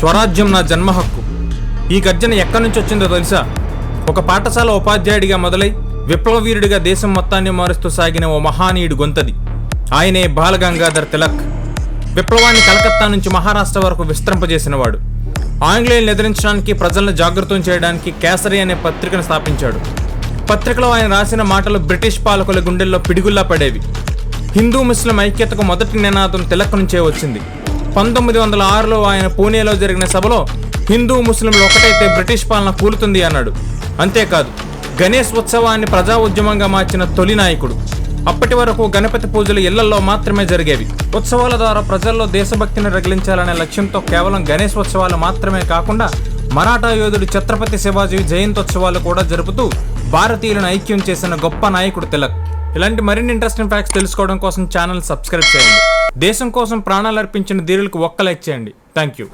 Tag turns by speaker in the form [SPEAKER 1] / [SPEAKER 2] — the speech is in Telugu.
[SPEAKER 1] స్వరాజ్యం నా జన్మ హక్కు. ఈ గర్జన ఎక్కడి నుంచి వచ్చిందో తెలుసా? ఒక పాఠశాల ఉపాధ్యాయుడిగా మొదలై విప్లవవీరుడిగా దేశం మొత్తాన్ని మారుస్తూ సాగిన ఓ మహానీయుడు గొంతది. ఆయనే బాలగంగాధర్ తిలక్. విప్లవాన్ని కలకత్తా నుంచి మహారాష్ట్ర వరకు విస్తరింపజేసినవాడు. ఆంగ్లేయులను ఎదిరించడానికి, ప్రజలను జాగృతం చేయడానికి కేసరి అనే పత్రికను స్థాపించాడు. పత్రికలో ఆయన రాసిన మాటలు బ్రిటిష్ పాలకుల గుండెల్లో పిడుగుల్లా పడేవి. హిందూ ముస్లిం ఐక్యతకు మొదటి నినాదం తిలక్ నుంచే వచ్చింది. 1906లో ఆయన పూణేలో జరిగిన సభలో హిందూ ముస్లింలు ఒకటైతే బ్రిటిష్ పాలన కూలుతుంది అన్నాడు. అంతేకాదు, గణేష్ ఉత్సవాన్ని ప్రజా ఉద్యమంగా మార్చిన తొలి నాయకుడు. అప్పటి వరకు గణపతి పూజలు ఇళ్లలో మాత్రమే జరిగేవి. ఉత్సవాల ద్వారా ప్రజల్లో దేశభక్తిని రగిలించాలనే లక్ష్యంతో కేవలం గణేష్ ఉత్సవాలు మాత్రమే కాకుండా మరాఠా యోధుడు ఛత్రపతి శివాజీ జయంతోత్సవాలు కూడా జరుపుతూ భారతీయులను ఐక్యం చేసిన గొప్ప నాయకుడు తిలక్. ఇలాంటి మరిన్ని ఇంట్రెస్టింగ్ ఫ్యాక్ట్స్ తెలుసుకోవడం కోసం ఛానల్ సబ్స్క్రైబ్ చేయండి. దేశం కోసం ప్రాణాలు అర్పించిన ధీరులకు ఒక్క లైక్ చేయండి. Thank you.